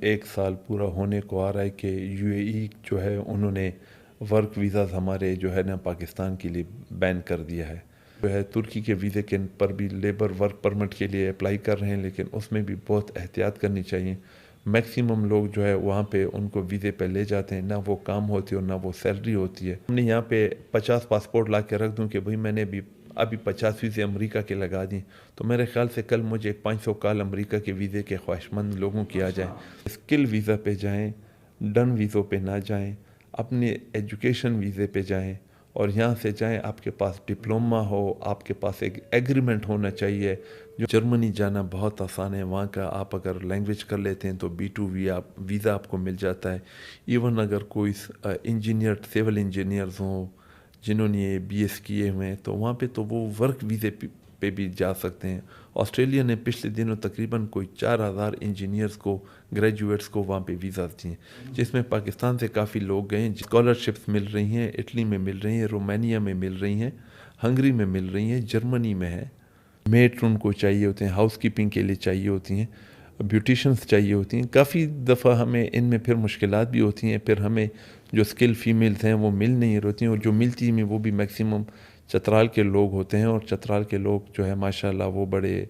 ایک سال پورا ہونے کو آ رہا ہے کہ یو اے ای جو ہے انہوں نے ورک ویزاز ہمارے جو ہے نا پاکستان کے لیے بین کر دیا ہے. جو ہے ترکی کے ویزے کے پر بھی لیبر ورک پرمٹ کے لیے اپلائی کر رہے ہیں، لیکن اس میں بھی بہت احتیاط کرنی چاہیے. میکسیمم لوگ جو ہے وہاں پہ ان کو ویزے پہ لے جاتے ہیں، نہ وہ کام ہوتی ہے اور نہ وہ سیلری ہوتی ہے. ہم نے یہاں پہ 50 پاسپورٹ لا کے رکھ دوں کہ بھئی میں نے بھی ابھی 50 ویزے امریکہ کے لگا دیں، تو میرے خیال سے کل مجھے 500 کال امریکہ کے ویزے کے خواہشمند لوگوں کی آ جائیں. اسکل ویزا پہ جائیں، ڈن ویزوں پہ نہ جائیں، اپنے ایجوکیشن ویزے پہ جائیں اور یہاں سے جائیں. آپ کے پاس ڈپلوما ہو، آپ کے پاس ایک ایگریمنٹ ہونا چاہیے. جو جرمنی جانا بہت آسان ہے، وہاں کا آپ اگر لینگویج کر لیتے ہیں تو B2 ویزا آپ کو مل جاتا ہے. ایون اگر کوئی انجینئر سول انجینئرز ہوں جنہوں نے BS کیے ہوئے ہیں تو وہاں پہ تو وہ ورک ویزے پہ بھی جا سکتے ہیں. آسٹریلیا نے پچھلے دنوں تقریباً کوئی 4000 انجینئرز کو، گریجویٹس کو وہاں پہ ویزاز دیے، جس میں پاکستان سے کافی لوگ گئے ہیں. اسکالرشپس مل رہی ہیں، اٹلی میں مل رہی ہیں، رومانیہ میں مل رہی ہیں، ہنگری میں مل رہی ہیں، جرمنی میں ہے. میٹ ان کو چاہیے ہوتے ہیں، ہاؤس کیپنگ کے لیے چاہیے ہوتی ہیں، بیوٹیشنز چاہیے ہوتی ہیں. کافی دفعہ ہمیں ان میں پھر مشکلات بھی ہوتی ہیں. پھر ہمیں جو اسکل فیمیلز ہیں وہ مل نہیں رہتی ہیں، اور جو ملتی ہیں وہ بھی میکسیمم چترال کے لوگ ہوتے ہیں. اور چترال کے لوگ جو ہے ماشاءاللہ وہ بڑے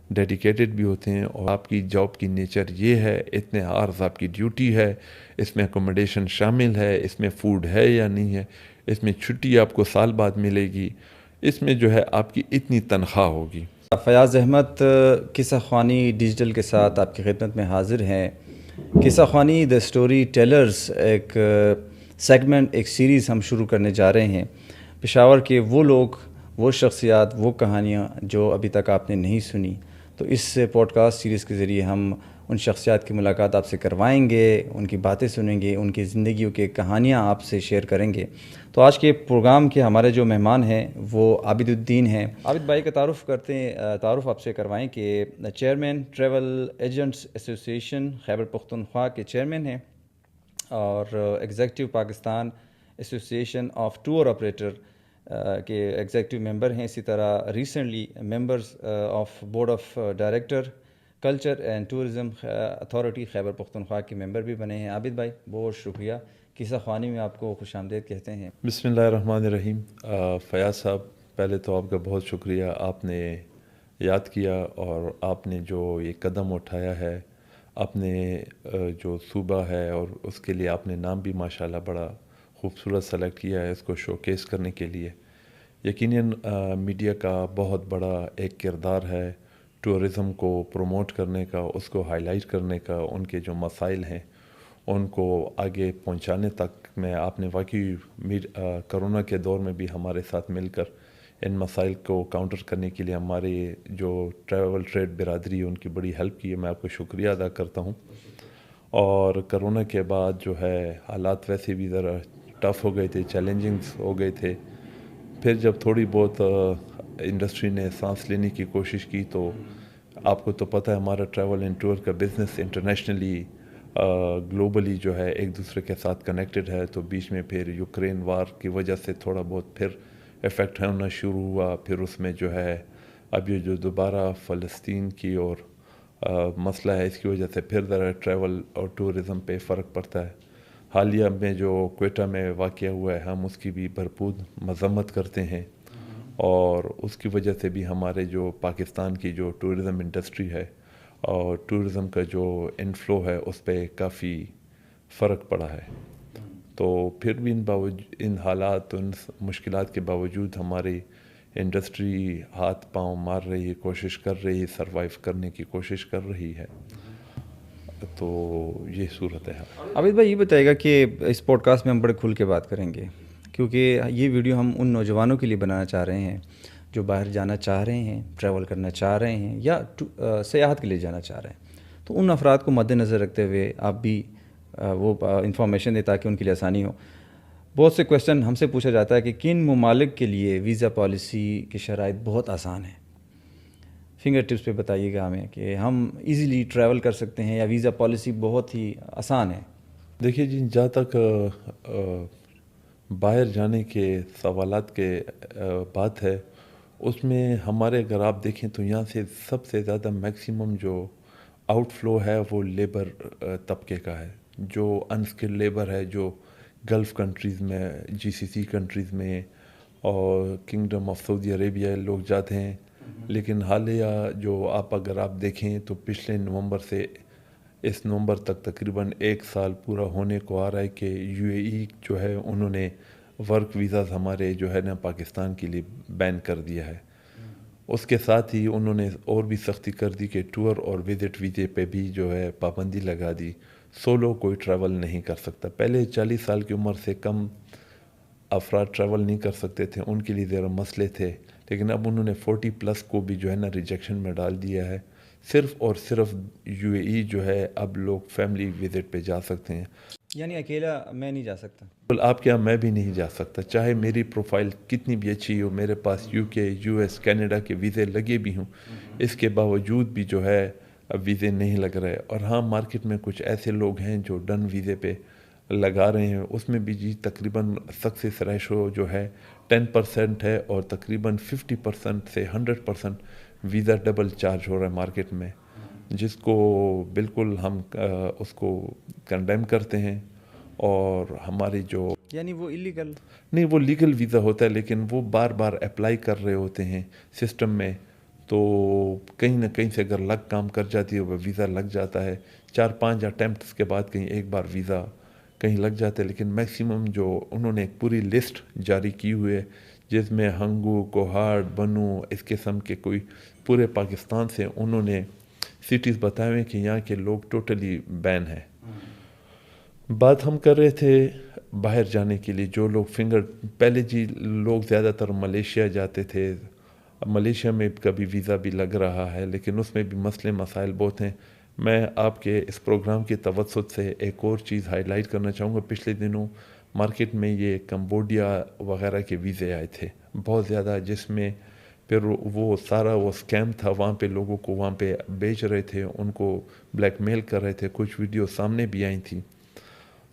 ڈیڈیکیٹڈ بھی ہوتے ہیں. اور آپ کی جاب کی نیچر یہ ہے، اتنے آورز آپ کی ڈیوٹی ہے، اس میں اکوموڈیشن شامل ہے، اس میں فوڈ ہے یا نہیں ہے، اس میں چھٹی آپ کو سال بعد ملے گی، اس میں جو ہے آپ کی اتنی تنخواہ ہوگی. فیاض احمد قصہ خوانی ڈیجیٹل کے ساتھ آپ کی خدمت میں حاضر ہیں. قصہ خوانی دا اسٹوری ٹیلرز ایک سیگمنٹ، ایک سیریز ہم شروع کرنے جا رہے ہیں. پشاور کے وہ لوگ، وہ شخصیات، وہ کہانیاں جو ابھی تک آپ نے نہیں سنی، تو اس پوڈ کاسٹ سیریز کے ذریعے ہم ان شخصیات کی ملاقات آپ سے کروائیں گے، ان کی باتیں سنیں گے، ان کی زندگیوں کے کہانیاں آپ سے شیئر کریں گے. تو آج کے پروگرام کے ہمارے جو مہمان ہیں وہ عابد الدین ہیں. عابد بھائی کا تعارف کرتے ہیں، تعارف آپ سے کروائیں کہ چیئرمین ٹریول ایجنٹس ایسوسی ایشن خیبر پختونخوا کے چیئرمین ہیں، اور executive Pakistan association of tour operator کے ایگزیکٹو ممبر ہیں. اسی طرح recently members of board of director culture and tourism authority Khyber Pakhtunkhwa کے ممبر بھی بنے ہیں. عابد بھائی بہت شکریہ. قصہ خوانی میں آپ کو خوش آمدید کہتے ہیں. بسم اللہ الرحمن الرحیم. فیاض صاحب، پہلے تو آپ کا بہت شکریہ، آپ نے یاد کیا اور آپ نے جو یہ قدم اٹھایا ہے، اپنے جو صوبہ ہے اور اس کے لیے آپ نے نام بھی ماشاءاللہ بڑا خوبصورت سلیکٹ کیا ہے اس کو شوکیس کرنے کے لیے. یقیناً میڈیا کا بہت بڑا ایک کردار ہے ٹورزم کو پروموٹ کرنے کا، اس کو ہائی لائٹ کرنے کا، ان کے جو مسائل ہیں ان کو آگے پہنچانے تک میں. آپ نے واقعی کرونا کے دور میں بھی ہمارے ساتھ مل کر ان مسائل کو کاؤنٹر کرنے کے لیے ہمارے جو ٹریول ٹریڈ برادری ہے ان کی بڑی ہیلپ کی ہے. میں آپ کو شکریہ ادا کرتا ہوں. اور کرونا کے بعد جو ہے حالات ویسے بھی ذرا ٹف ہو گئے تھے، چیلنجنگس ہو گئے تھے. پھر جب تھوڑی بہت انڈسٹری نے سانس لینے کی کوشش کی تو آپ کو تو پتہ ہے ہمارا ٹریول اینڈ ٹور کا بزنس انٹرنیشنلی گلوبلی جو ہے ایک دوسرے کے ساتھ کنیکٹڈ ہے. تو بیچ میں پھر یوکرین وار کی وجہ سے تھوڑا بہت پھر افیکٹ ہونا شروع ہوا. پھر اس میں جو ہے اب یہ جو دوبارہ فلسطین کی اور مسئلہ ہے، اس کی وجہ سے پھر ذرا ٹریول اور ٹورزم پہ فرق پڑتا ہے. حالیہ میں جو کوئٹہ میں واقع ہوا ہے ہم اس کی بھی بھرپور مذمت کرتے ہیں، اور اس کی وجہ سے بھی ہمارے جو پاکستان کی جو ٹورزم انڈسٹری ہے اور ٹورزم کا جو انفلو ہے اس پہ کافی فرق پڑا ہے. تو پھر بھی ان حالات، ان مشکلات کے باوجود ہماری انڈسٹری ہاتھ پاؤں مار رہی ہے، کوشش کر رہی ہے، سروائیو کرنے کی کوشش کر رہی ہے. تو یہ صورت ہے. عابد بھائی یہ بتائے گا کہ اس پوڈ کاسٹ میں ہم بڑے کھل کے بات کریں گے، کیونکہ یہ ویڈیو ہم ان نوجوانوں کے لیے بنانا چاہ رہے ہیں جو باہر جانا چاہ رہے ہیں، ٹریول کرنا چاہ رہے ہیں یا سیاحت کے لیے جانا چاہ رہے ہیں. تو ان افراد کو مد نظر رکھتے ہوئے آپ بھی وہ انفارمیشن دیں تاکہ ان کے لیے آسانی ہو. بہت سے کویسچن ہم سے پوچھا جاتا ہے کہ کن ممالک کے لیے ویزا پالیسی کی شرائط بہت آسان ہے. فنگر ٹپس پہ بتائیے گا ہمیں کہ ہم ایزیلی ٹریول کر سکتے ہیں یا ویزا پالیسی بہت ہی آسان ہے. دیکھیے جی، جہاں تک باہر جانے کے سوالات کے بات ہے، اس میں ہمارے اگر آپ دیکھیں تو یہاں سے سب سے زیادہ میکسیمم جو آؤٹ فلو ہے وہ لیبر طبقے کا ہے، جو انسکل لیبر ہے، جو گلف کنٹریز میں، جی سی سی کنٹریز میں اور کنگڈم آف سعودی عربیہ لوگ جاتے ہیں. لیکن حالیہ جو اگر آپ دیکھیں تو پچھلے نومبر سے اس نومبر تک تقریباً 1 سال پورا ہونے کو آ رہا ہے کہ یو اے ای جو ہے انہوں نے ورک ویزاز ہمارے جو ہے نا پاکستان کے لیے بین کر دیا ہے. اس کے ساتھ ہی انہوں نے اور بھی سختی کر دی کہ ٹور اور وزٹ ویزے پہ بھی جو ہے پابندی لگا دی. سولو کوئی ٹریول نہیں کر سکتا. پہلے 40 سال کی عمر سے کم افراد ٹریول نہیں کر سکتے تھے، ان کے لیے ذرا مسئلے تھے، لیکن اب انہوں نے 40+ کو بھی جو ہے نا ریجیکشن میں ڈال دیا ہے. صرف اور صرف یو اے ای جو ہے اب لوگ فیملی وزٹ پہ جا سکتے ہیں. یعنی اکیلا میں نہیں جا سکتا؟ آپ کیا، میں بھی نہیں جا سکتا، چاہے میری پروفائل کتنی بھی اچھی ہو، میرے پاس یو کے، یو ایس، کینیڈا کے ویزے لگے بھی ہوں، اس کے باوجود بھی جو ہے اب ویزے نہیں لگ رہے. اور ہاں، مارکیٹ میں کچھ ایسے لوگ ہیں جو ڈن ویزے پہ لگا رہے ہیں، اس میں بھی جی تقریباً سکسیس ریشو جو ہے 10% ہے، اور تقریباً 50% سے 100% ویزا ڈبل چارج ہو رہا ہے مارکیٹ میں، جس کو بالکل ہم اس کو کنڈیم کرتے ہیں. اور ہماری جو یعنی وہ ایلیگل؟ نہیں، وہ لیگل ویزا ہوتا ہے، لیکن وہ بار بار اپلائی کر رہے ہوتے ہیں سسٹم میں، تو کہیں نہ کہیں سے اگر لگ کام کر جاتی ہے وہ ویزا لگ جاتا ہے. 4-5 اٹیمپٹس کے بعد کہیں ایک بار ویزا کہیں لگ جاتا ہے. لیکن میکسیمم جو انہوں نے ایک پوری لسٹ جاری کی ہوئی ہے، جس میں ہنگو، کوہاٹ، بنو، اس قسم کے کوئی پورے پاکستان سے انہوں نے سٹیز بتائے ہوئے کہ یہاں کے لوگ ٹوٹلی بین ہیں. بات ہم کر رہے تھے باہر جانے کے لیے، جو لوگ پہلے جی لوگ زیادہ تر ملیشیا جاتے تھے. ملیشیا میں کبھی ویزا بھی لگ رہا ہے، لیکن اس میں بھی مسئلے مسائل بہت ہیں. میں آپ کے اس پروگرام کی توسط سے ایک اور چیز ہائی لائٹ کرنا چاہوں گا. پچھلے دنوں مارکیٹ میں یہ کمبوڈیا وغیرہ کے ویزے آئے تھے بہت زیادہ، جس میں پھر وہ سارا وہ اسکیم تھا. وہاں پہ لوگوں کو وہاں پہ بیچ رہے تھے، ان کو بلیک میل کر رہے تھے. کچھ ویڈیو سامنے بھی آئی تھیں.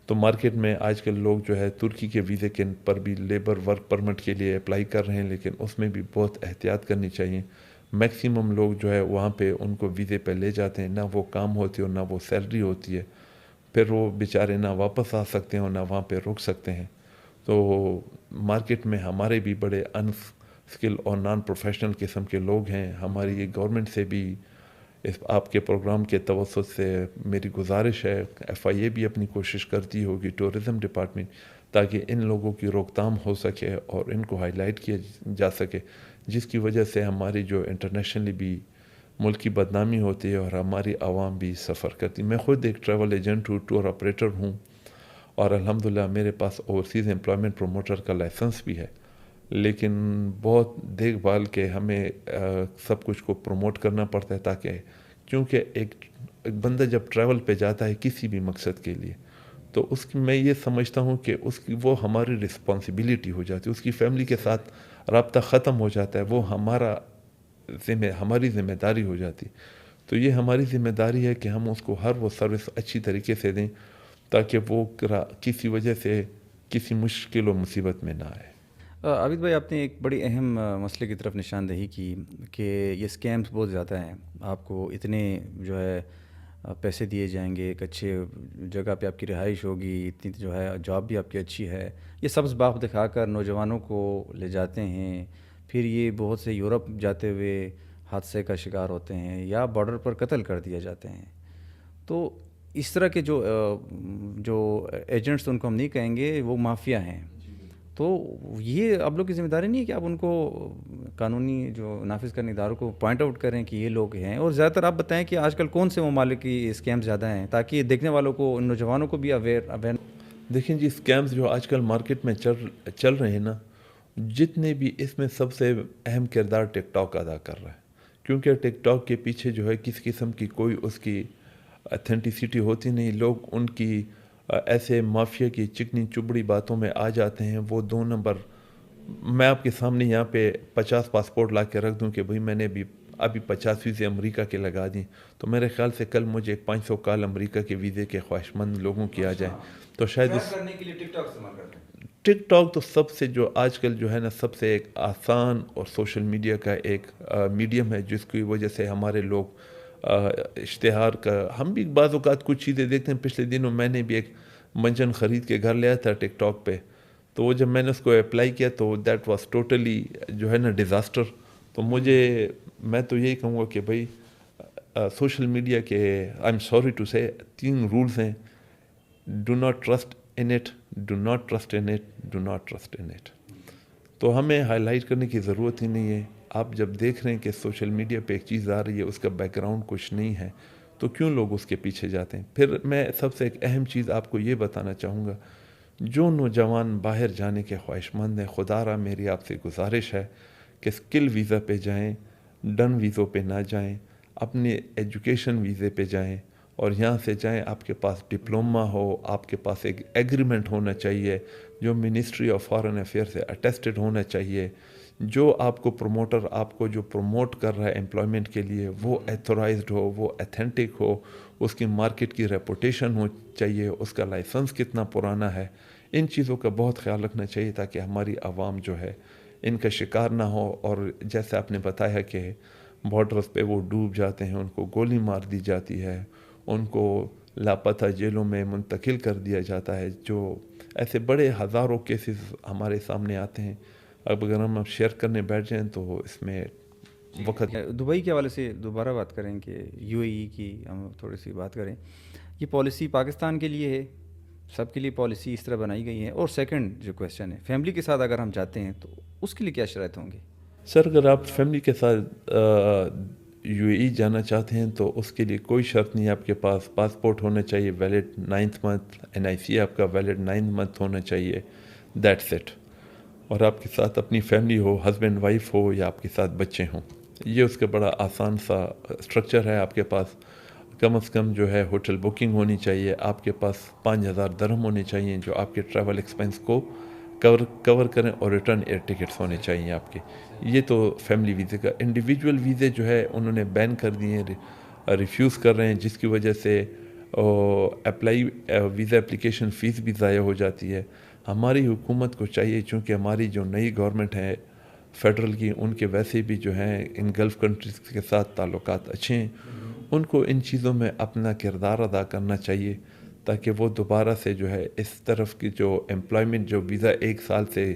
تو مارکیٹ میں آج کل لوگ جو ہے ترکی کے ویزے کے پر بھی لیبر ورک پرمٹ کے لیے اپلائی کر رہے ہیں، لیکن اس میں بھی بہت احتیاط کرنی چاہیے. میکسیمم لوگ جو ہے وہاں پہ ان کو ویزے پہ لے جاتے ہیں، نہ وہ کام ہوتی اور نہ وہ سیلری ہوتی ہے. پھر وہ بیچارے نہ واپس آ سکتے ہیں اور نہ وہاں پہ رک سکتے ہیں. تو مارکیٹ میں ہمارے بھی بڑے انسکل اور نان پروفیشنل قسم کے لوگ ہیں. ہماری گورنمنٹ سے بھی اس آپ کے پروگرام کے توسط سے میری گزارش ہے، ایف آئی اے بھی اپنی کوشش کرتی ہوگی، ٹورزم ڈپارٹمنٹ، تاکہ ان لوگوں کی روک تھام ہو سکے اور ان کو ہائی لائٹ کیا جا سکے، جس کی وجہ سے ہماری جو انٹرنیشنلی بھی ملک کی بدنامی ہوتی ہے اور ہماری عوام بھی سفر کرتی. میں خود ایک ٹریول ایجنٹ ہوں، ٹور آپریٹر ہوں، اور الحمدللہ میرے پاس اوورسیز ایمپلائمنٹ پروموٹر کا لائسنس بھی ہے. لیکن بہت دیکھ بھال کے ہمیں سب کچھ کو پروموٹ کرنا پڑتا ہے، تاکہ کیونکہ ایک بندہ جب ٹریول پہ جاتا ہے کسی بھی مقصد کے لیے، تو اس کی میں یہ سمجھتا ہوں کہ اس کی وہ ہماری رسپانسبلٹی ہو جاتی ہے. اس کی فیملی کے ساتھ رابطہ ختم ہو جاتا ہے، وہ ہماری ذمہ داری ہو جاتی. تو یہ ہماری ذمہ داری ہے کہ ہم اس کو ہر وہ سروس اچھی طریقے سے دیں، تاکہ وہ کسی وجہ سے کسی مشکل و مصیبت میں نہ آئے. عابد بھائی، آپ نے ایک بڑی اہم مسئلے کی طرف نشاندہی کی کہ یہ اسکیمز بہت زیادہ ہیں. آپ کو اتنے جو ہے پیسے دیے جائیں گے، ایک اچھے جگہ پہ آپ کی رہائش ہوگی، اتنی جو ہے جاب بھی آپ کی اچھی ہے. یہ سبز باغ دکھا کر نوجوانوں کو لے جاتے ہیں. پھر یہ بہت سے یورپ جاتے ہوئے حادثے کا شکار ہوتے ہیں یا بارڈر پر قتل کر دیے جاتے ہیں. تو اس طرح کے جو ایجنٹس، ان کو ہم نہیں کہیں گے، وہ مافیا ہیں. تو یہ آپ لوگ کی ذمہ داری نہیں ہے کہ آپ ان کو قانونی جو نافذ کرنے اداروں کو پوائنٹ آؤٹ کریں کہ یہ لوگ ہیں؟ اور زیادہ تر آپ بتائیں کہ آج کل کون سے ممالک کی اسکیمز زیادہ ہیں، تاکہ دیکھنے والوں کو، ان نوجوانوں کو بھی اویئر. دیکھیں جی، اسکیمز جو آج کل مارکیٹ میں چل رہے ہیں نا، جتنے بھی اس میں سب سے اہم کردار ٹک ٹاک ادا کر رہا ہے. کیونکہ ٹک ٹاک کے پیچھے جو ہے کس قسم کی کوئی اس کی اتھینٹیسٹی ہوتی نہیں. لوگ ان کی ایسے مافیا کی چکنی چبڑی باتوں میں آ جاتے ہیں. وہ 2 نمبر، میں آپ کے سامنے یہاں پہ 50 پاسپورٹ لا کے رکھ دوں کہ بھئی میں نے ابھی 50 ویزے امریکہ کے لگا دیں، تو میرے خیال سے کل مجھے 500 کال امریکہ کے ویزے کے خواہش مند لوگوں کی آ جائیں. تو شاید اس کرنے کے لیے ٹک ٹاک استعمال کرتے ہیں. ٹک ٹاک تو سب سے جو آج کل جو ہے نا سب سے ایک آسان اور سوشل میڈیا کا ایک میڈیم ہے، جس کی وجہ سے ہمارے لوگ اشتہار کا. ہم بھی بعض اوقات کچھ چیزیں دیکھتے ہیں. پچھلے دنوں میں نے بھی ایک منجن خرید کے گھر لیا تھا ٹک ٹاک پہ, تو وہ جب میں نے اس کو اپلائی کیا تو دیٹ واز ٹوٹلی جو ہے نا ڈیزاسٹر. تو میں تو یہی کہوں گا کہ بھائی سوشل میڈیا کے آئی ایم سوری ٹو سے 3 رولز ہیں. Do not trust in it, do not trust in it, do not trust in it. تو ہمیں ہائی لائٹ کرنے کی ضرورت ہی نہیں ہے. آپ جب دیکھ رہے ہیں کہ سوشل میڈیا پہ ایک چیز آ رہی ہے, اس کا بیک گراؤنڈ کچھ نہیں ہے, تو کیوں لوگ اس کے پیچھے جاتے ہیں؟ پھر میں سب سے ایک اہم چیز آپ کو یہ بتانا چاہوں گا, جو نوجوان باہر جانے کے خواہش مند ہیں, خدا را میری آپ سے گزارش ہے کہ اسکل ویزا پہ جائیں, ڈن ویزوں پہ نہ جائیں, اپنے ایجوکیشن ویزے پہ جائیں, اور یہاں سے جائیں آپ کے پاس ڈپلوما ہو, آپ کے پاس ایک ایگریمنٹ ہونا چاہیے جو منسٹری آف فارن افیئر سے اٹیسٹڈ ہونا چاہیے, جو آپ کو پروموٹر آپ کو جو پروموٹ کر رہا ہے امپلائمنٹ کے لیے وہ ایتھورائزڈ ہو, وہ ایتھینٹک ہو, اس کی مارکیٹ کی ریپوٹیشن ہو چاہیے, اس کا لائسنس کتنا پرانا ہے. ان چیزوں کا بہت خیال رکھنا چاہیے تاکہ ہماری عوام جو ہے ان کا شکار نہ ہو. اور جیسے آپ نے بتایا کہ بارڈرز پہ وہ ڈوب جاتے ہیں, ان کو گولی مار دی جاتی ہے, ان کو لاپتہ جیلوں میں منتقل کر دیا جاتا ہے, جو ایسے بڑے ہزاروں کیسز ہمارے سامنے آتے ہیں. اب اگر ہم شیئر کرنے بیٹھ جائیں تو اس میں وقت. دبئی کے حوالے سے دوبارہ بات کریں کہ یو اے ای کی ہم تھوڑی سی بات کریں. یہ پالیسی پاکستان کے لیے ہے, سب کے لیے پالیسی اس طرح بنائی گئی ہے؟ اور سیکنڈ جو کویشچن ہے, فیملی کے ساتھ اگر ہم جاتے ہیں تو اس کے لیے کیا شرائط ہوں گے؟ سر اگر آپ فیملی کے ساتھ یو اے ای جانا چاہتے ہیں تو اس کے لیے کوئی شرط نہیں. آپ کے پاس پاسپورٹ ہونا چاہیے ویلڈ 9th منتھ, این آئی سی آپ کا ویلڈ 9th منتھ ہونا چاہیے, دیٹس اٹ. اور آپ کے ساتھ اپنی فیملی ہو, ہسبینڈ وائف ہو, یا آپ کے ساتھ بچے ہوں. یہ اس کا بڑا آسان سا اسٹرکچر ہے. آپ کے پاس کم از کم جو ہے ہوٹل بکنگ ہونی چاہیے, آپ کے پاس 5,000 درہم ہونے چاہیے جو آپ کے ٹریول ایکسپینس کو کور کریں, اور ریٹرن ایئر ٹکٹس ہونے چاہیے آپ کے. یہ تو فیملی ویزے کا. انڈیویجول ویزے جو ہے انہوں نے بین کر دیے ہیں, ریفیوز کر رہے ہیں, جس کی وجہ سے ویزا اپلیکیشن فیس بھی ضائع ہو جاتی ہے. ہماری حکومت کو چاہیے, چونکہ ہماری جو نئی گورنمنٹ ہے فیڈرل کی, ان کے ویسے بھی جو ہیں ان گلف کنٹریز کے ساتھ تعلقات اچھے ہیں, ان کو ان چیزوں میں اپنا کردار ادا کرنا چاہیے تاکہ وہ دوبارہ سے جو ہے اس طرف کی جو امپلائمنٹ جو ویزا 1 سال سے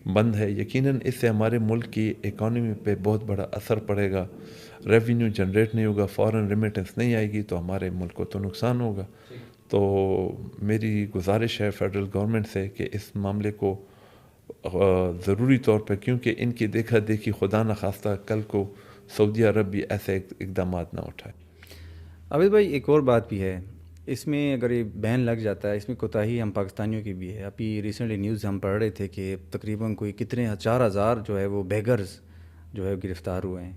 بند ہے, یقیناً اس سے ہمارے ملک کی اکانومی پہ بہت بڑا اثر پڑے گا. ریونیو جنریٹ نہیں ہوگا, فارن ریمیٹنس نہیں آئے گی, تو ہمارے ملک کو تو نقصان ہوگا. تو میری گزارش ہے فیڈرل گورنمنٹ سے کہ اس معاملے کو ضروری طور پہ, کیونکہ ان کی دیکھا دیکھی خدا نخواستہ کل کو سعودی عرب بھی ایسے اقدامات نہ اٹھائے. عابد بھائی ایک اور بات بھی ہے, اس میں اگر یہ بین لگ جاتا ہے, اس میں کوتاہی ہم پاکستانیوں کی بھی ہے. ابھی ریسنٹلی نیوز ہم پڑھ رہے تھے کہ تقریباً کوئی کتنے 4,000 جو ہے وہ بیگرز جو ہے گرفتار ہوئے ہیں,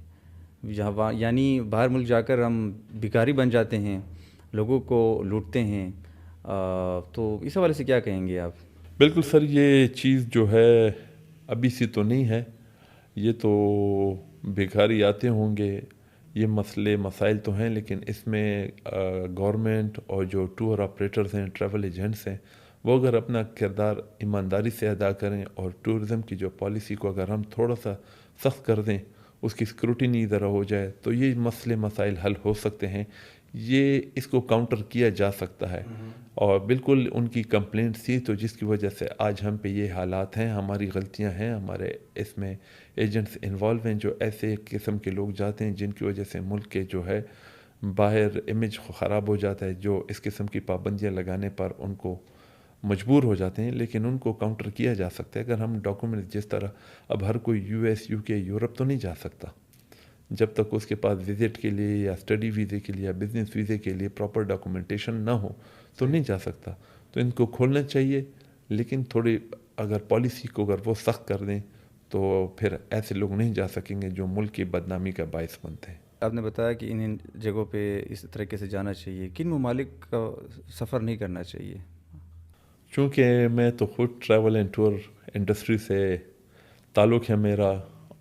جہاں یعنی باہر ملک جا کر ہم بھکاری بن جاتے ہیں, لوگوں کو لوٹتے ہیں. تو اس حوالے سے کیا کہیں گے آپ؟ بالکل سر, یہ چیز جو ہے ابھی سے تو نہیں ہے, یہ تو بھکاری آتے ہوں گے, یہ مسائل تو ہیں, لیکن اس میں گورنمنٹ اور جو ٹور آپریٹرز ہیں, ٹریول ایجنٹس ہیں, وہ اگر اپنا کردار ایمانداری سے ادا کریں اور ٹورزم کی جو پالیسی کو اگر ہم تھوڑا سا سخت کر دیں, اس کی اسکروٹنی ذرا ہو جائے, تو یہ مسائل حل ہو سکتے ہیں. یہ اس کو کاؤنٹر کیا جا سکتا ہے. اور بالکل ان کی کمپلینٹ تھی, تو جس کی وجہ سے آج ہم پہ یہ حالات ہیں. ہماری غلطیاں ہیں, ہمارے اس میں ایجنٹس انوالو ہیں, جو ایسے قسم کے لوگ جاتے ہیں جن کی وجہ سے ملک کے جو ہے باہر امیج خراب ہو جاتا ہے, جو اس قسم کی پابندیاں لگانے پر ان کو مجبور ہو جاتے ہیں. لیکن ان کو کاؤنٹر کیا جا سکتا ہے اگر ہم ڈاکومنٹ, جس طرح اب ہر کوئی یو ایس, یو کے, یورپ تو نہیں جا سکتا جب تک اس کے پاس وزٹ کے لیے یا اسٹڈی ویزے کے لیے یا بزنس ویزے کے لیے پراپر ڈاکومنٹیشن نہ ہو تو نہیں جا سکتا. تو ان کو کھولنا چاہیے, لیکن تھوڑی اگر پالیسی کو اگر وہ سخت کر دیں تو پھر ایسے لوگ نہیں جا سکیں گے جو ملک کی بدنامی کا باعث بنتے ہیں. آپ نے بتایا کہ ان جگہوں پہ اس طریقے سے جانا چاہیے, کن ممالک کا سفر نہیں کرنا چاہیے؟ چونکہ میں تو خود ٹریول اینڈ ٹور انڈسٹری سے تعلق ہے میرا,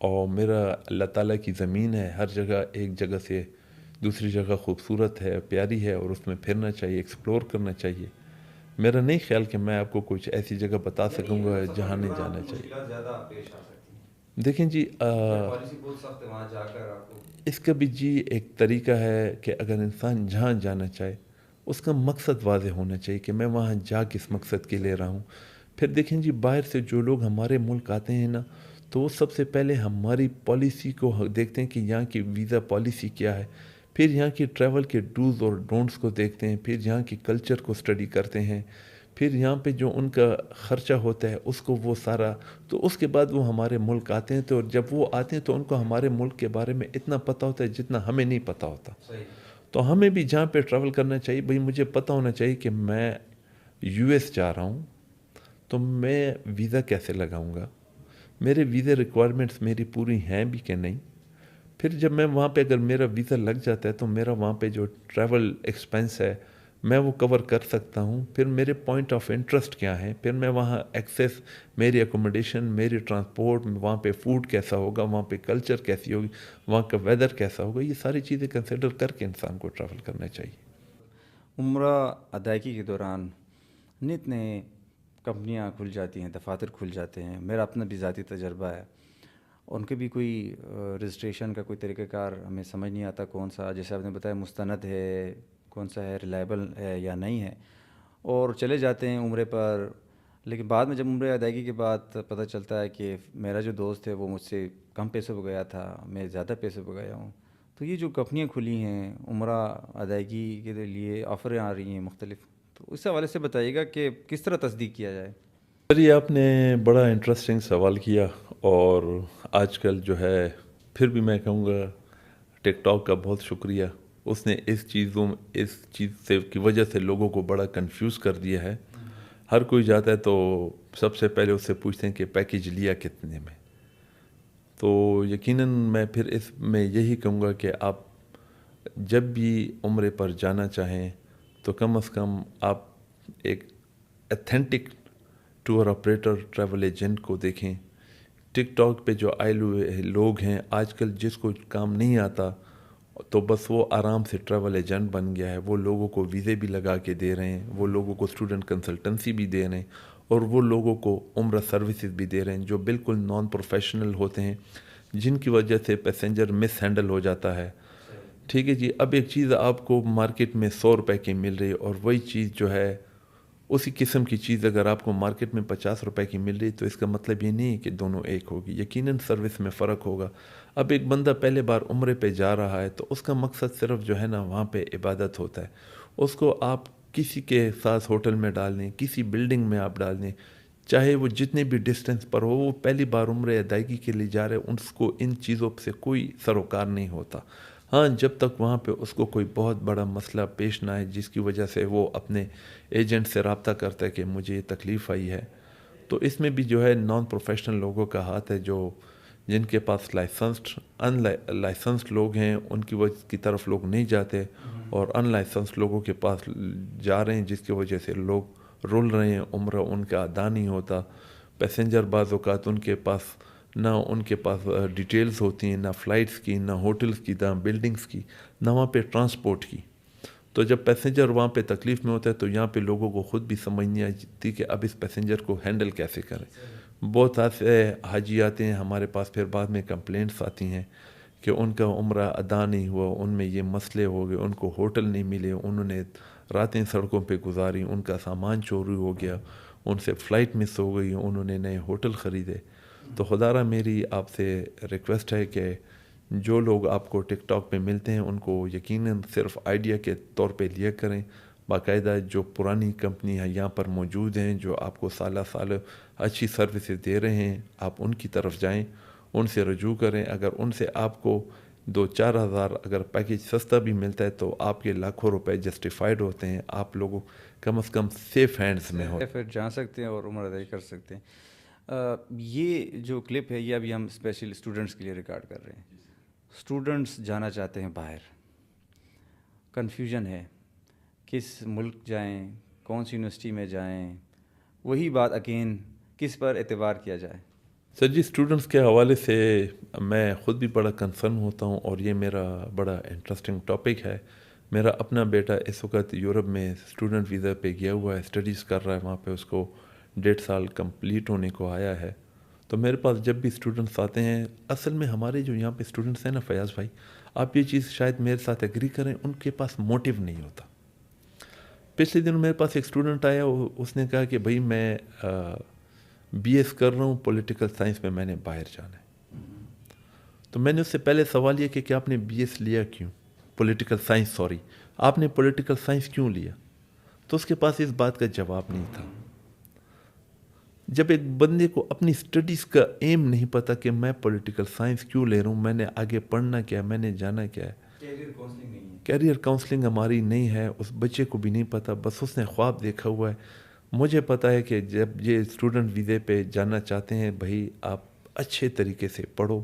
اور میرا اللہ تعالیٰ کی زمین ہے, ہر جگہ ایک جگہ سے دوسری جگہ خوبصورت ہے, پیاری ہے, اور اس میں پھرنا چاہیے, ایکسپلور کرنا چاہیے. میرا نہیں خیال کہ میں آپ کو کچھ ایسی جگہ بتا سکوں گا جہاں نہیں جانا چاہیے. دیکھیں جی پالیسی بہت سخت ہے وہاں جا کر آپ کو؟ اس کا بھی جی ایک طریقہ ہے کہ اگر انسان جہاں جانا چاہے اس کا مقصد واضح ہونا چاہیے کہ میں وہاں جا کس مقصد کے لیے رہا ہوں. پھر دیکھیں جی باہر سے جو لوگ ہمارے ملک آتے ہیں نا تو وہ سب سے پہلے ہماری پالیسی کو دیکھتے ہیں کہ یہاں کی ویزا پالیسی کیا ہے، پھر یہاں کی ٹریول کے ڈوز اور ڈونٹس کو دیکھتے ہیں، پھر یہاں کی کلچر کو اسٹڈی کرتے ہیں، پھر یہاں پہ جو ان کا خرچہ ہوتا ہے اس کو وہ سارا، تو اس کے بعد وہ ہمارے ملک آتے ہیں. تو جب وہ آتے ہیں تو ان کو ہمارے ملک کے بارے میں اتنا پتہ ہوتا ہے جتنا ہمیں نہیں پتہ ہوتا. صحیح. تو ہمیں بھی جہاں پہ ٹریول کرنا چاہیے بھئی مجھے پتہ ہونا چاہیے کہ میں یو ایس جا رہا ہوں تو میں ویزا کیسے لگاؤں گا، میرے ویزا ریکوائرمنٹس میری پوری ہیں بھی کہ نہیں. پھر جب میں وہاں پہ اگر میرا ویزا لگ جاتا ہے تو میرا وہاں پہ جو ٹریول ایکسپینس ہے میں وہ کور کر سکتا ہوں. پھر میرے پوائنٹ آف انٹرسٹ کیا ہیں، پھر میں وہاں ایکسیس، میری اکوموڈیشن، میری ٹرانسپورٹ، وہاں پہ فوڈ کیسا ہوگا، وہاں پہ کلچر کیسی ہوگی، وہاں کا ویدر کیسا ہوگا، یہ ساری چیزیں کنسیڈر کر کے انسان کو ٹریول کرنا چاہیے. عمرہ ادائیگی کے دوران نت نئے کمپنیاں کھل جاتی ہیں، دفاتر کھل جاتے ہیں. میرا اپنا بھی ذاتی تجربہ ہے. ان کے بھی کوئی رجسٹریشن کا کوئی طریقہ کار ہمیں سمجھ نہیں آتا کون سا، جیسے آپ نے بتایا مستند ہے، کون سا ہے، ریلائبل ہے یا نہیں ہے، اور چلے جاتے ہیں عمرے پر. لیکن بعد میں جب عمرے ادائیگی کے بعد پتہ چلتا ہے کہ میرا جو دوست ہے وہ مجھ سے کم پیسوں پہ گیا تھا، میں زیادہ پیسوں پہ گیا ہوں. تو یہ جو کمپنیاں کھلی ہیں عمرہ ادائیگی کے لیے، آفریں آ رہی ہیں مختلف، تو اس حوالے سے بتائیے گا کہ کس طرح تصدیق کیا جائے؟ سر یہ آپ نے بڑا انٹرسٹنگ سوال کیا، اور آج کل جو ہے پھر بھی میں کہوں گا ٹک ٹاک کا بہت شکریہ. اس نے اس چیز سے کی وجہ سے لوگوں کو بڑا کنفیوز کر دیا ہے. ہر کوئی جاتا ہے تو سب سے پہلے اس سے پوچھتے ہیں کہ پیکیج لیا کتنے میں. تو یقیناً میں پھر اس میں یہی کہوں گا کہ آپ جب بھی عمرے پر جانا چاہیں تو کم از کم آپ ایک ایتھینٹک ٹور آپریٹر، ٹریول ایجنٹ کو دیکھیں. ٹک ٹاک پہ جو آئے ہوئے لوگ ہیں آج کل، جس کو کام نہیں آتا تو بس وہ آرام سے ٹریول ایجنٹ بن گیا ہے. وہ لوگوں کو ویزے بھی لگا کے دے رہے ہیں، وہ لوگوں کو اسٹوڈنٹ کنسلٹنسی بھی دے رہے ہیں، اور وہ لوگوں کو عمرہ سروسز بھی دے رہے ہیں جو بالکل نان پروفیشنل ہوتے ہیں، جن کی وجہ سے پیسنجر مس ہینڈل ہو جاتا ہے. ٹھیک ہے جی. اب ایک چیز آپ کو مارکیٹ میں 100 روپے کی مل رہی ہے، اور وہی چیز جو ہے اسی قسم کی چیز اگر آپ کو مارکیٹ میں 50 روپے کی مل رہی تو اس کا مطلب یہ نہیں ہے کہ دونوں ایک ہوگی. یقیناً سروس میں فرق ہوگا. اب ایک بندہ پہلے بار عمرے پہ جا رہا ہے تو اس کا مقصد صرف جو ہے نا وہاں پہ عبادت ہوتا ہے. اس کو آپ کسی کے ساتھ ہوٹل میں ڈال دیں، کسی بلڈنگ میں آپ ڈال دیں، چاہے وہ جتنے بھی ڈسٹینس پر ہو، وہ پہلی بار عمرے ادائیگی کے لیے جا رہے ہیں، اس کو ان چیزوں سے کوئی سروکار نہیں ہوتا. ہاں جب تک وہاں پہ اس کو کوئی بہت بڑا مسئلہ پیش نہ آئے جس کی وجہ سے وہ اپنے ایجنٹ سے رابطہ کرتا ہے کہ مجھے یہ تکلیف آئی ہے. تو اس میں بھی جو ہے نان پروفیشنل لوگوں کا ہاتھ ہے، جو جن کے پاس لائسنسڈ لوگ ہیں ان کی طرف لوگ نہیں جاتے، اور ان لائسنسڈ لوگوں کے پاس جا رہے ہیں، جس کی وجہ سے لوگ رول رہے ہیں. عمرہ ان کا ادا نہیں ہوتا. پیسنجر بعض اوقات ان کے پاس ڈیٹیلز ہوتی ہیں، نہ فلائٹس کی، نہ ہوٹلز کی، نہ بلڈنگز کی، نہ وہاں پہ ٹرانسپورٹ کی. تو جب پیسنجر وہاں پہ تکلیف میں ہوتا ہے تو یہاں پہ لوگوں کو خود بھی سمجھ نہیں آتی کہ اب اس پیسنجر کو ہینڈل کیسے کریں. بہت سے حاجی آتے ہیں ہمارے پاس، پھر بعد میں کمپلینٹس آتی ہیں کہ ان کا عمرہ ادا نہیں ہوا، ان میں یہ مسئلے ہو گئے، ان کو ہوٹل نہیں ملے، انہوں نے راتیں سڑکوں پہ گزاری، ان کا سامان چوری ہو گیا، ان سے فلائٹ مس ہو گئی، انہوں نے نئے ہوٹل خریدے. تو خدا را میری آپ سے ریکویسٹ ہے کہ جو لوگ آپ کو ٹک ٹاک پہ ملتے ہیں ان کو یقیناً صرف آئیڈیا کے طور پہ لیا کریں. باقاعدہ جو پرانی کمپنی ہے یہاں پر موجود ہیں، جو آپ کو سالہ سال اچھی سروسز دے رہے ہیں، آپ ان کی طرف جائیں، ان سے رجوع کریں. اگر ان سے آپ کو 2-4 ہزار اگر پیکیج سستا بھی ملتا ہے تو آپ کے لاکھوں روپے جسٹیفائڈ ہوتے ہیں. آپ لوگوں کم از کم سیف ہینڈز میں ہو. پھر جا سکتے ہیں اور عمرہ ادائی کر سکتے ہیں. یہ جو کلپ ہے یہ ابھی ہم اسپیشل اسٹوڈنٹس کے لیے ریکارڈ کر رہے ہیں. اسٹوڈنٹس جانا چاہتے ہیں باہر، کنفیوژن ہے کس ملک جائیں، کون سی یونیورسٹی میں جائیں، وہی بات اگین کس پر اعتبار کیا جائے؟ سر جی اسٹوڈنٹس کے حوالے سے میں خود بھی بڑا کنسرن ہوتا ہوں، اور یہ میرا بڑا انٹرسٹنگ ٹاپک ہے. میرا اپنا بیٹا اس وقت یورپ میں اسٹوڈنٹ ویزا پہ گیا ہوا ہے، اسٹڈیز کر رہا ہے وہاں پہ، اس کو 1.5 سال کمپلیٹ ہونے کو آیا ہے. تو میرے پاس جب بھی اسٹوڈنٹس آتے ہیں، اصل میں ہمارے جو یہاں پہ اسٹوڈنٹس ہیں نا فیاض بھائی، آپ یہ چیز شاید میرے ساتھ ایگری کریں، ان کے پاس موٹیو نہیں ہوتا. پچھلے دن میرے پاس ایک اسٹوڈنٹ آیا، اس نے کہا کہ بھائی میں بی ایس کر رہا ہوں پولیٹیکل سائنس میں نے باہر جانا ہے. تو میں نے اس سے پہلے سوال یہ کہ آپ نے بی ایس لیا کیوں، پولیٹیکل سائنس، سوری آپ نے پولیٹیکل سائنس کیوں لیا؟ تو اس کے پاس اس بات کا جواب نہیں تھا. جب ایک بندے کو اپنی اسٹڈیز کا ایم نہیں پتہ کہ میں پولیٹیکل سائنس کیوں لے رہا ہوں، میں نے آگے پڑھنا کیا ہے، میں نے جانا کیا ہے، کیریئر کاؤنسلنگ ہماری نہیں ہے، اس بچے کو بھی نہیں پتہ، بس اس نے خواب دیکھا ہوا ہے. مجھے پتہ ہے کہ جب یہ اسٹوڈنٹ ویزے پہ جانا چاہتے ہیں، بھائی آپ اچھے طریقے سے پڑھو،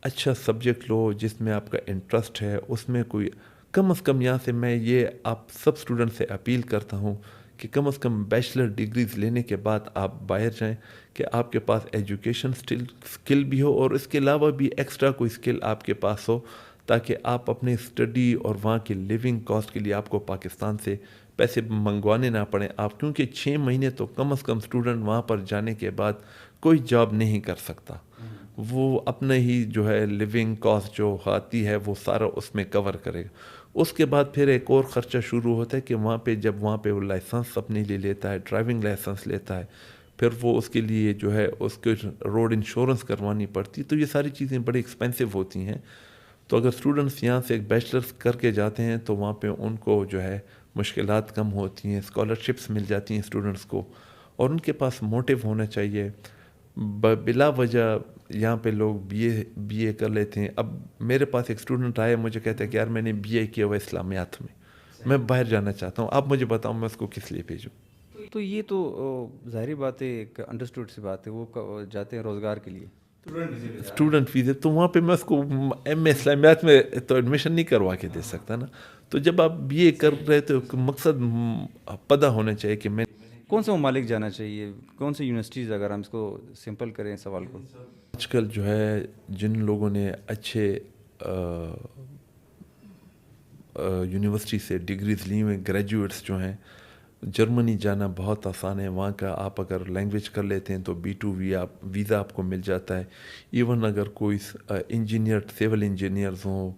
اچھا سبجیکٹ لو جس میں آپ کا انٹرسٹ ہے، اس میں کوئی کم از کم یہاں سے میں یہ آپ سب اسٹوڈنٹ سے اپیل کرتا ہوں کہ کم از کم بیچلر ڈگریز لینے کے بعد آپ باہر جائیں، کہ آپ کے پاس ایجوکیشن اسکل بھی ہو اور اس کے علاوہ بھی ایکسٹرا کوئی اسکل آپ کے پاس ہو، تاکہ آپ اپنے اسٹڈی اور وہاں کی لیونگ کاسٹ کے لیے آپ کو پاکستان سے پیسے منگوانے نہ پڑیں. آپ کیونکہ 6 مہینے تو کم از کم اسٹوڈنٹ وہاں پر جانے کے بعد کوئی جاب نہیں کر سکتا، وہ اپنا ہی جو ہے لیونگ کاسٹ جو آتی ہے وہ سارا اس میں کور کرے گا. اس کے بعد پھر ایک اور خرچہ شروع ہوتا ہے کہ وہاں پہ جب وہاں پہ وہ لائسنس اپنے لیے لیتا ہے، ڈرائیونگ لائسنس لیتا ہے، پھر وہ اس کے لیے جو ہے اس کے روڈ انشورنس کروانی پڑتی، تو یہ ساری چیزیں بڑی ایکسپینسو ہوتی ہیں. تو اگر اسٹوڈنٹس یہاں سے ایک بیچلرس کر کے جاتے ہیں تو وہاں پہ ان کو جو ہے مشکلات کم ہوتی ہیں، اسکالرشپس مل جاتی ہیں اسٹوڈنٹس کو، اور ان کے پاس موٹیو ہونا چاہیے. بلا وجہ یہاں پہ لوگ بی اے کر لیتے ہیں. اب میرے پاس ایک اسٹوڈنٹ آیا، مجھے کہتا ہے کہ یار میں نے بی اے کیا ہوا اسلامیات میں باہر جانا چاہتا ہوں، آپ مجھے بتاؤں میں اس کو کس لیے بھیجوں. تو یہ تو ظاہری بات ہے، ایک انڈرسٹوڈ سی بات ہے، وہ جاتے ہیں روزگار کے لیے، اسٹوڈنٹ ویزے، تو وہاں پہ میں اس کو ایم اے اسلامیات میں تو ایڈمیشن نہیں کروا کے دے سکتا نا. تو جب آپ بی اے کر رہے تو مقصد پتہ ہونا چاہیے کہ میں کون سے ممالک جانا چاہیے، کون سی یونیورسٹیز، اگر ہم اس کو سمپل کریں سوال کو. آج کل جو ہے جن لوگوں نے اچھے یونیورسٹی سے ڈگریز لی ہوئے گریجویٹس جو ہیں، جرمنی جانا بہت آسان ہے. وہاں کا آپ اگر لینگویج کر لیتے ہیں تو B2 ویزا آپ کو مل جاتا ہے. ایون اگر کوئی انجینئر، سول انجینئرز ہوں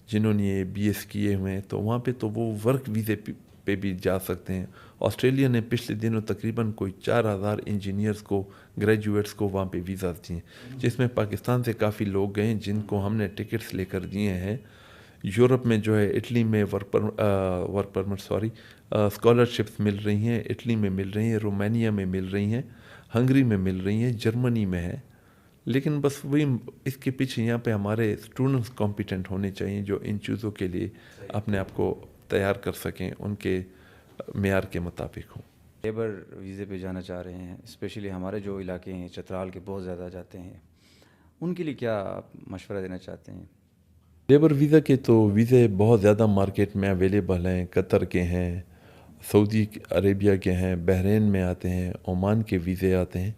جنہوں نے یہ بی ایس کیے ہوئے ہیں، تو وہاں پہ تو وہ ورک ویزے پہ بھی جا سکتے ہیں. آسٹریلیا نے پچھلے دنوں تقریباً کوئی 4000 انجینئرز کو، گریجویٹس کو وہاں پہ ویزاز دیے ہیں، جس میں پاکستان سے کافی لوگ گئے ہیں جن کو ہم نے ٹکٹس لے کر دیے ہیں. یورپ میں جو ہے اٹلی میں ورک پرمٹ اسکالرشپس مل رہی ہیں، اٹلی میں مل رہی ہیں، رومانیہ میں مل رہی ہیں، ہنگری میں مل رہی ہیں، جرمنی میں ہے. لیکن بس وہی اس کے پیچھے یہاں پہ ہمارے اسٹوڈنٹس کمپیٹنٹ ہونے چاہیے جو ان چیزوں کے لیے اپنے آپ کو تیار کر سکیں، ان کے معیار کے مطابق ہوں. لیبر ویزے پہ جانا چاہ رہے ہیں، اسپیشلی ہمارے جو علاقے ہیں چترال کے بہت زیادہ جاتے ہیں، ان کے لیے کیا آپ مشورہ دینا چاہتے ہیں؟ لیبر ویزا کے تو ویزے بہت زیادہ مارکیٹ میں اویلیبل ہیں. قطر کے ہیں، سعودی عربیہ کے ہیں، بحرین میں آتے ہیں، عمان کے ویزے آتے ہیں.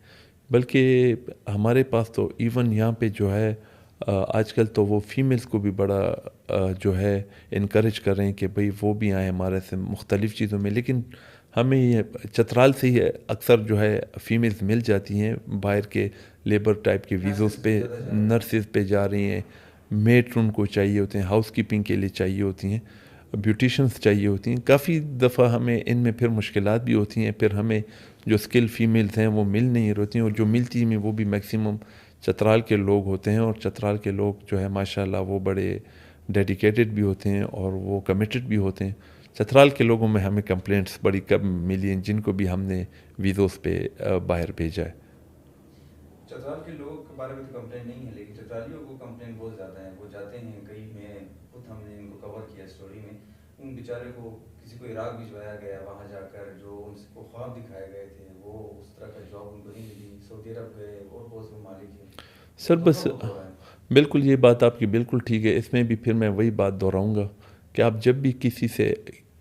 بلکہ ہمارے پاس تو ایون یہاں پہ جو ہے آج کل تو وہ فیمیلز کو بھی بڑا جو ہے انکریج کر رہے ہیں کہ بھئی وہ بھی آئیں ہمارے سے مختلف چیزوں میں. لیکن ہمیں یہ چترال سے ہی اکثر جو ہے فیمیلز مل جاتی ہیں باہر کے لیبر ٹائپ کے ویزوز پہ، نرسز پہ جا رہی ہیں، میٹ ان کو چاہیے ہوتے ہیں، ہاؤس کیپنگ کے لیے چاہیے ہوتی ہیں، بیوٹیشنز چاہیے ہوتی ہیں. کافی دفعہ ہمیں ان میں پھر مشکلات بھی ہوتی ہیں. پھر ہمیں جو اسکل فیمیلز ہیں وہ مل نہیں رہتی ہیں، اور جو ملتی ہیں وہ بھی میکسیمم چترال کے لوگ ہوتے ہیں. اور چترال کے لوگ جو ہے ماشاءاللہ وہ بڑے ڈیڈیکیٹڈ بھی ہوتے ہیں اور وہ کمیٹڈ بھی ہوتے ہیں. چترال کے لوگوں میں ہمیں کمپلینٹس بڑی کم ملی ہیں جن کو بھی ہم نے ویزوز پہ باہر بھیجا ہے. چترال کے لوگوں کے بارے میں تو کمپلین نہیں ہے، لیکن چترالیوں کو کمپلین بہت زیادہ ہیں. وہ جاتے ہیں کئی، میں خود ہم نے ان کو کور کیا اسٹوری میں، ان بیچارے کو کسی کو عراق بھجوایا گیا، وہاں جا کر جو ان کو خواب دکھائے گئے تھے وہ اس طرح کا جاب ان کو نہیں ملی. سعودی عرب گئے اور بہت سے ممالک ہیں. سر بس بالکل یہ بات آپ کی بالکل ٹھیک ہے. اس میں بھی پھر میں وہی بات دہراؤں گا کہ آپ جب بھی کسی سے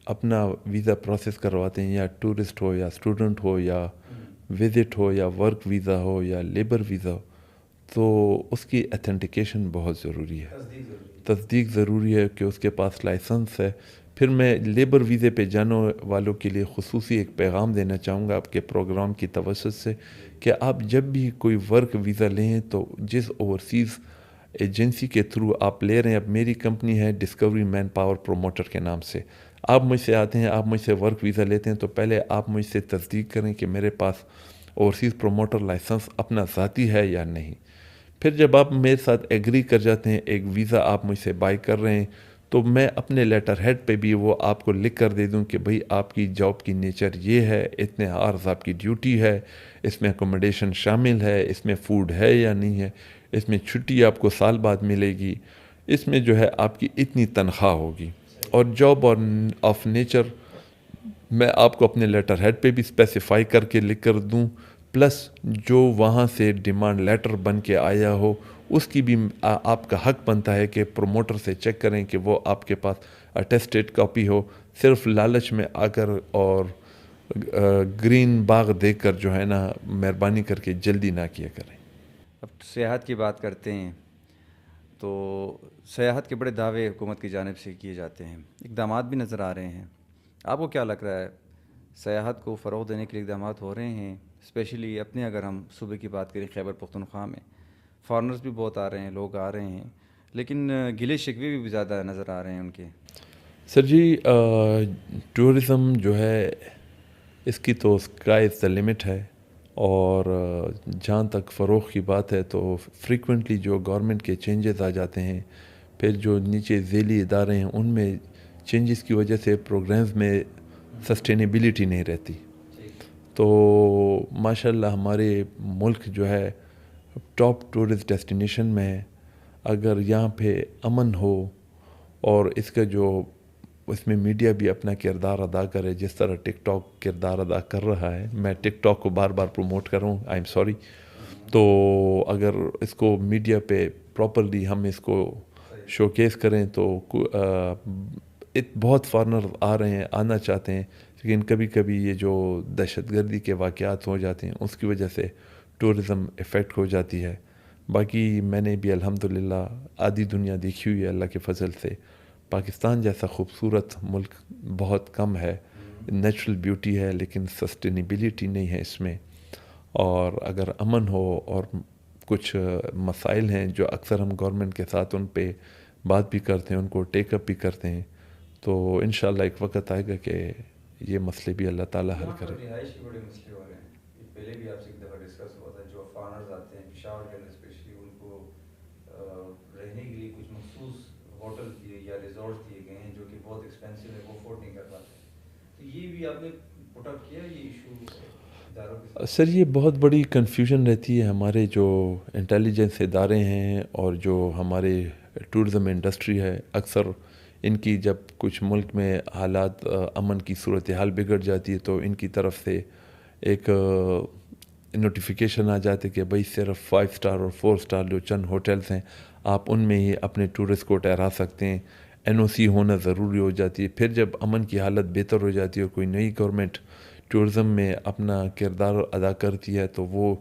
اپنا ویزا پروسیس کرواتے ہیں، یا ٹورسٹ ہو یا اسٹوڈنٹ ہو یا وزٹ ہو یا ورک ویزا ہو یا لیبر ویزا ہو، تو اس کی اتھینٹیکیشن بہت ضروری ہے. تصدیق ضروری ہے کہ اس کے پاس لائسنس ہے. پھر میں لیبر ویزے پہ جانے والوں کے لیے خصوصی ایک پیغام دینا چاہوں گا آپ کے پروگرام کی توسط سے کہ آپ جب بھی کوئی ورک ویزا لیں تو جس اوورسیز ایجنسی کے تھرو آپ لے رہے ہیں، اب میری کمپنی ہے ڈسکوری مین پاور پروموٹر کے نام سے، آپ مجھ سے آتے ہیں، آپ مجھ سے ورک ویزا لیتے ہیں تو پہلے آپ مجھ سے تصدیق کریں کہ میرے پاس اوورسیز پروموٹر لائسنس اپنا ذاتی ہے یا نہیں۔ پھر جب آپ میرے ساتھ ایگری کر جاتے ہیں، ایک ویزا آپ مجھ سے بائی کر رہے ہیں، تو میں اپنے لیٹر ہیڈ پہ بھی وہ آپ کو لکھ کر دے دوں کہ بھئی آپ کی جاب کی نیچر یہ ہے، اتنے آورز آپ کی ڈیوٹی ہے، اس میں اکوموڈیشن شامل ہے، اس میں فوڈ ہے یا نہیں ہے، اس میں چھٹی آپ کو سال بعد ملے گی، اس میں جو ہے آپ کی اتنی تنخواہ ہوگی، اور جاب اور آف نیچر میں آپ کو اپنے لیٹر ہیڈ پہ بھی اسپیسیفائی کر کے لکھ کر دوں، پلس جو وہاں سے ڈیمانڈ لیٹر بن کے آیا ہو اس کی بھی آپ کا حق بنتا ہے کہ پروموٹر سے چیک کریں کہ وہ آپ کے پاس اٹیسٹیڈ کاپی ہو، صرف لالچ میں آ کر اور گرین باغ دیکھ کر جو ہے نا مہربانی کر کے جلدی نہ کیا کریں۔ اب سیاحت کی بات کرتے ہیں تو سیاحت کے بڑے دعوے حکومت کی جانب سے کیے جاتے ہیں، اقدامات بھی نظر آ رہے ہیں، آپ کو کیا لگ رہا ہے سیاحت کو فروغ دینے کے لیے اقدامات ہو رہے ہیں؟ اسپیشلی اپنے اگر ہم صوبے کی بات کریں خیبر پختونخوا میں فارنرز بھی بہت آ رہے ہیں، لوگ آ رہے ہیں، لیکن گلے شکوے بھی زیادہ نظر آ رہے ہیں ان کے۔ سر جی، ٹورزم جو ہے اس کی تو اسکائی از دا لمٹ ہے، اور جہاں تک فروغ کی بات ہے تو فریکوینٹلی جو گورنمنٹ کے چینجز آ جاتے ہیں، پھر جو نیچے ذیلی ادارے ہیں ان میں چینجز کی وجہ سے پروگرامز میں سسٹینیبلٹی نہیں رہتی، تو ماشاءاللہ ہمارے ملک جو ہے ٹاپ ٹورسٹ ڈیسٹینیشن میں ہے۔ اگر یہاں پہ امن ہو اور اس کا جو اس میں میڈیا بھی اپنا کردار ادا کرے، جس طرح ٹک ٹاک کردار ادا کر رہا ہے، میں ٹک ٹاک کو بار بار پروموٹ کر رہا ہوں، آئی ایم سوری، تو اگر اس کو میڈیا پہ پراپرلی ہم اس کو شوکیس کریں تو بہت فارنر آ رہے ہیں، آنا چاہتے ہیں، لیکن کبھی کبھی یہ جو دہشت گردی کے واقعات ہو جاتے ہیں اس کی وجہ سے ٹورزم افیکٹ ہو جاتی ہے۔ باقی میں نے بھی الحمدللہ آدھی دنیا دیکھی ہوئی ہے اللہ کے فضل سے۔ پاکستان جیسا خوبصورت ملک بہت کم ہے، نیچرل بیوٹی ہے لیکن سسٹینیبلٹی نہیں ہے اس میں، اور اگر امن ہو اور کچھ مسائل ہیں جو اکثر ہم گورنمنٹ کے ساتھ ان پہ بات بھی کرتے ہیں، ان کو ٹیک اپ بھی کرتے ہیں، تو انشاءاللہ ایک وقت آئے گا کہ یہ مسئلے بھی اللہ تعالیٰ حل کرے۔ رہائش کے بڑے مسئلے ہو رہے ہیں، پہلے بھی آپ سے ایک دفعہ ڈسکس ہوا تھا، جو فارنرز آتے ہیں پشاور کے اندر اسپیشلی ان کو رہنے کے لیے کچھ مخصوص ہوٹل یا ریزورٹ دیے گئے ہیں جو کہ بہت ایکسپینسو ہے، وہ افورڈ نہیں کر پاتے، تو یہ بھی آپ نے پٹ اپ کیا یہ ایشو اداروں کے ساتھ؟ سر یہ بہت بڑی کنفیوژن رہتی ہے، ہمارے جو انٹیلیجنس ادارے ہیں اور جو ہمارے ٹورزم انڈسٹری ہے، اکثر ان کی جب کچھ ملک میں حالات امن کی صورتحال بگڑ جاتی ہے تو ان کی طرف سے ایک نوٹیفیکیشن آ جاتے کہ بھئی صرف 5 اسٹار اور 4 اسٹار جو چند ہوٹلز ہیں آپ ان میں ہی اپنے ٹورسٹ کو ٹھہرا سکتے ہیں، این او سی ہونا ضروری ہو جاتی ہے۔ پھر جب امن کی حالت بہتر ہو جاتی ہے اور کوئی نئی گورنمنٹ ٹورزم میں اپنا کردار ادا کرتی ہے تو وہ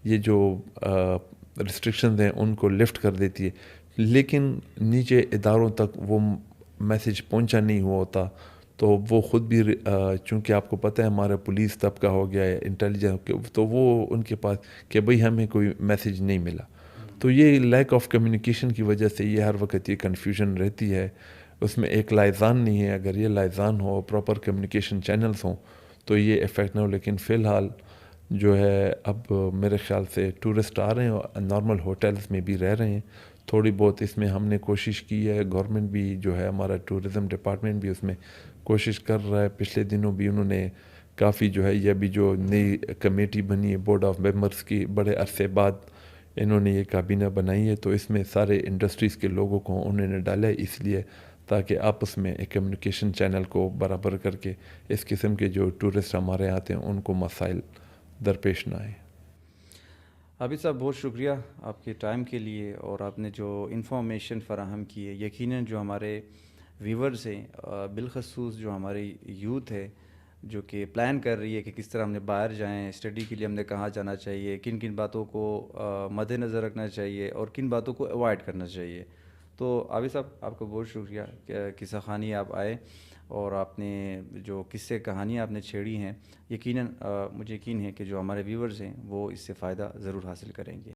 یہ جو ریسٹرکشنز ہیں ان کو لفٹ کر دیتی ہے، لیکن نیچے اداروں تک وہ میسج پہنچا نہیں ہوا ہوتا، تو وہ خود بھی چونکہ آپ کو پتہ ہے ہمارا پولیس طبقہ ہو گیا ہے، انٹیلیجنس، تو وہ ان کے پاس کہ بھئی ہمیں کوئی میسج نہیں ملا، تو یہ لیک آف کمیونیکیشن کی وجہ سے یہ ہر وقت یہ کنفیوژن رہتی ہے، اس میں ایک لائزان نہیں ہے۔ اگر یہ لائزان ہو، پراپر کمیونیکیشن چینلز ہوں تو یہ افیکٹ نہ ہو، لیکن فی الحال جو ہے اب میرے خیال سے ٹورسٹ آ رہے ہیں اور نارمل ہوٹلز میں بھی رہ رہے ہیں، تھوڑی بہت اس میں ہم نے کوشش کی ہے، گورنمنٹ بھی جو ہے ہمارا ٹورزم ڈپارٹمنٹ بھی اس میں کوشش کر رہا ہے، پچھلے دنوں بھی انہوں نے کافی جو ہے یہ بھی جو نئی کمیٹی بنی ہے بورڈ آف ممبرز کی، بڑے عرصے بعد انہوں نے یہ کابینہ بنائی ہے، تو اس میں سارے انڈسٹریز کے لوگوں کو انہوں نے ڈالا ہے، اس لیے تاکہ آپس میں ایک کمیونیکیشن چینل کو برابر کر کے اس قسم کے جو ٹورسٹ ہمارے آتے ہیں ان کو مسائل درپیش نہ آئیں۔ عابد صاحب بہت شکریہ آپ کے ٹائم کے لیے، اور آپ نے جو انفارمیشن فراہم کی ہے، یقیناً جو ہمارے ویورز ہیں، بالخصوص جو ہماری یوتھ ہے جو کہ پلان کر رہی ہے کہ کس طرح ہم نے باہر جائیں، اسٹڈی کے لیے ہم نے کہاں جانا چاہیے، کن کن باتوں کو مد نظر رکھنا چاہیے اور کن باتوں کو اوائڈ کرنا چاہیے، تو عابد صاحب آپ کا بہت شکریہ کہ قصہ خوانی آپ آئے اور آپ نے جو قصے کہانیاں آپ نے چھیڑی ہیں، یقیناً مجھے یقین ہے کہ جو ہمارے ویورز ہیں وہ اس سے فائدہ ضرور حاصل کریں گے۔